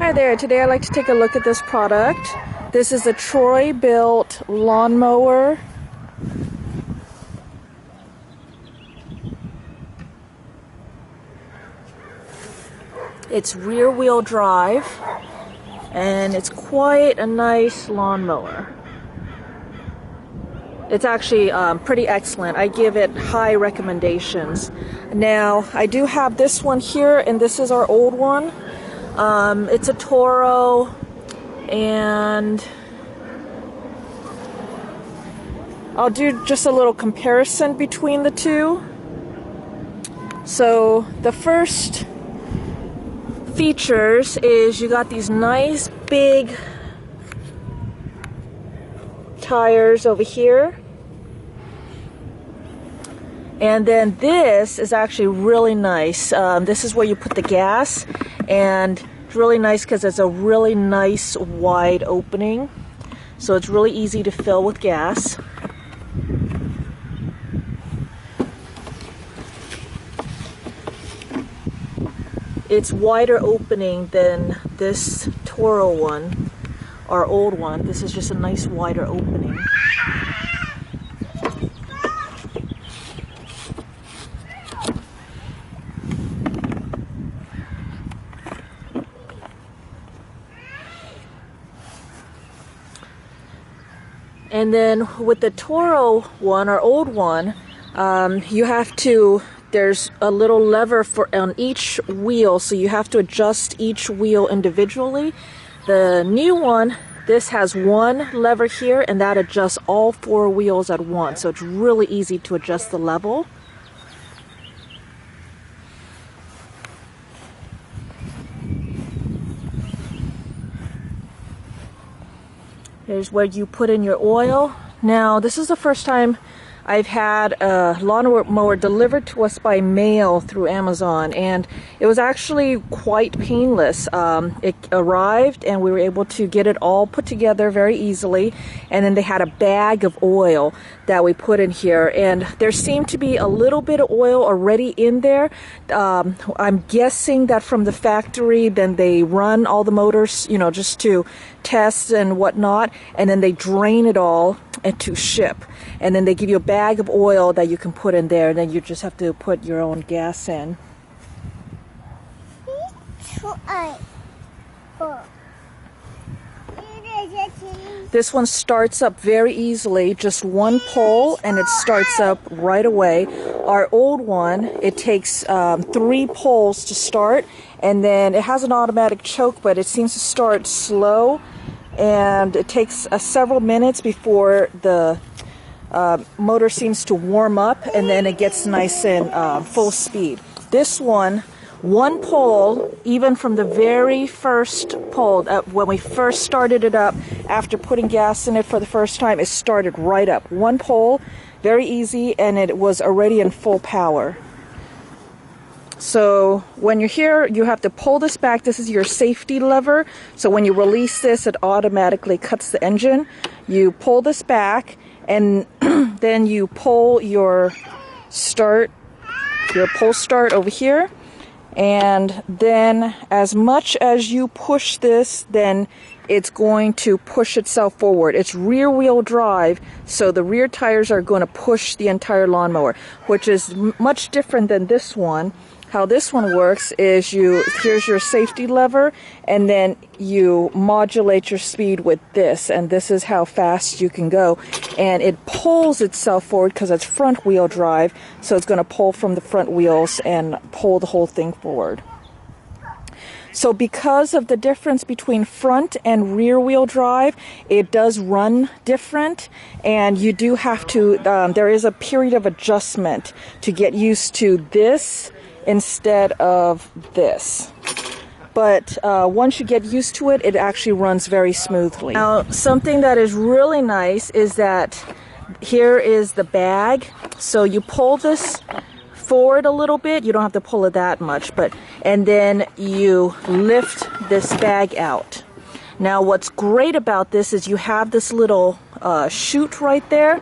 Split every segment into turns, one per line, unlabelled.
Hi there, today I'd like to take a look at this product. This is a Bilt lawnmower. It's rear wheel drive and it's quite a nice lawnmower. It's actually pretty excellent. I give it high recommendations. Now, I do have this one here, and this is our old one. It's a Toro, and I'll do just a little comparison between the two. So, the first features is you got these nice big tires over here, and then this is actually really nice. This is where you put the gas, and it's really nice because it's a really nice wide opening, so it's really easy to fill with gas. It's wider opening than this Toro one, our old one. This is just a nice wider opening. And then with the Toro one, our old one, you have to, there's a little lever on each wheel, so you have to adjust each wheel individually. The new one, this has one lever here, and that adjusts all four wheels at once, so it's really easy to adjust the level. Here's where you put in your oil. Now, this is the first time I've had a lawnmower delivered to us by mail through Amazon, and it was actually quite painless. It arrived and we were able to get it all put together very easily, and then they had a bag of oil that we put in here, and there seemed to be a little bit of oil already in there. I'm guessing that from the factory, then they run all the motors, you know, just to test and whatnot, and then they drain it all and to ship, and then they give you a bag of oil that you can put in there, and then you just have to put your own gas in. This one starts up very easily, just one pull, and it starts up right away. Our old one, it takes 3 pulls to start, and then it has an automatic choke, but it seems to start slow, and it takes several minutes before the motor seems to warm up, and then it gets nice and full speed. This one pull, even from the very first pull, when we first started it up, after putting gas in it for the first time, it started right up. One pull, very easy, and it was already in full power. So when you're here, you have to pull this back. This is your safety lever. So when you release this, it automatically cuts the engine. You pull this back, and then you pull your pull start over here. And then as much as you push this, then it's going to push itself forward. It's rear wheel drive, so the rear tires are going to push the entire lawnmower, which is much different than this one. How this one works is here's your safety lever, and then you modulate your speed with this, and this is how fast you can go. And it pulls itself forward because it's front wheel drive, so it's going to pull from the front wheels and pull the whole thing forward. So because of the difference between front and rear wheel drive, it does run different, and you do have to, there is a period of adjustment to get used to this instead of this. But once you get used to it, it actually runs very smoothly. Now, something that is really nice is that here is the bag. So you pull this forward a little bit. You don't have to pull it that much, and then you lift this bag out. Now, what's great about this is you have this little chute right there,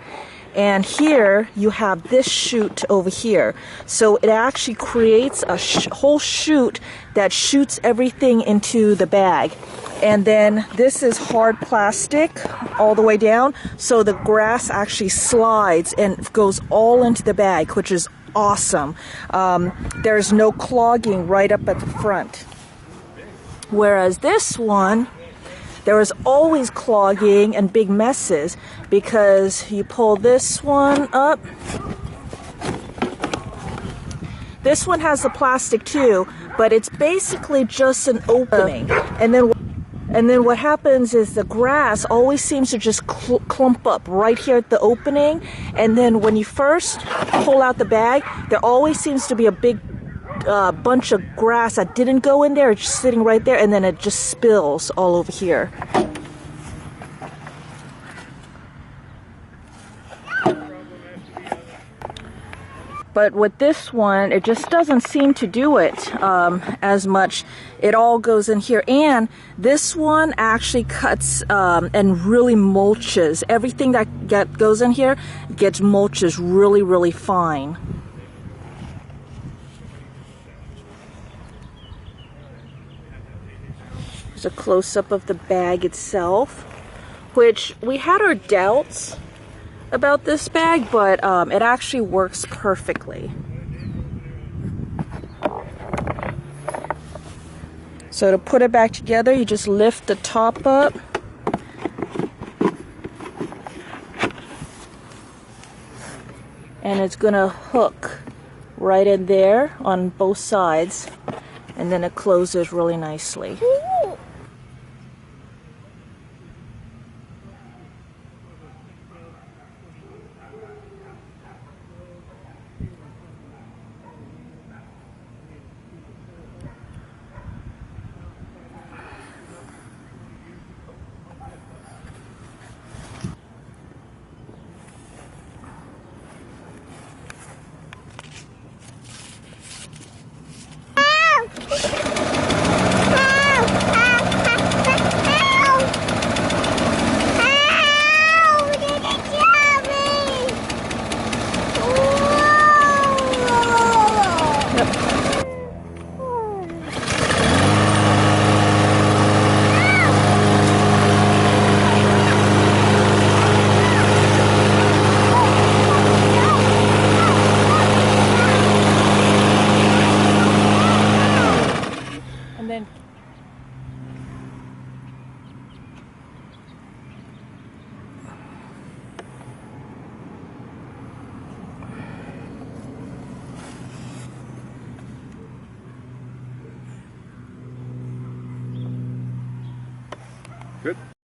and here you have this chute over here. So it actually creates a whole chute that shoots everything into the bag. And then this is hard plastic all the way down, so the grass actually slides and goes all into the bag, which is awesome. There's no clogging right up at the front. Whereas this one, there is always clogging and big messes, because you pull this one up. This one has the plastic too, but it's basically just an opening. And then what happens is the grass always seems to just clump up right here at the opening. And then when you first pull out the bag, there always seems to be a big bunch of grass that didn't go in there. It's just sitting right there, and then it just spills all over here. But with this one, it just doesn't seem to do it as much. It all goes in here. And this one actually cuts and really mulches. Everything that goes in here gets mulches really, really fine. Here's a close-up of the bag itself, which we had our doubts about this bag, but it actually works perfectly. So to put it back together, you just lift the top up, and it's gonna hook right in there on both sides, and then it closes really nicely.
Good.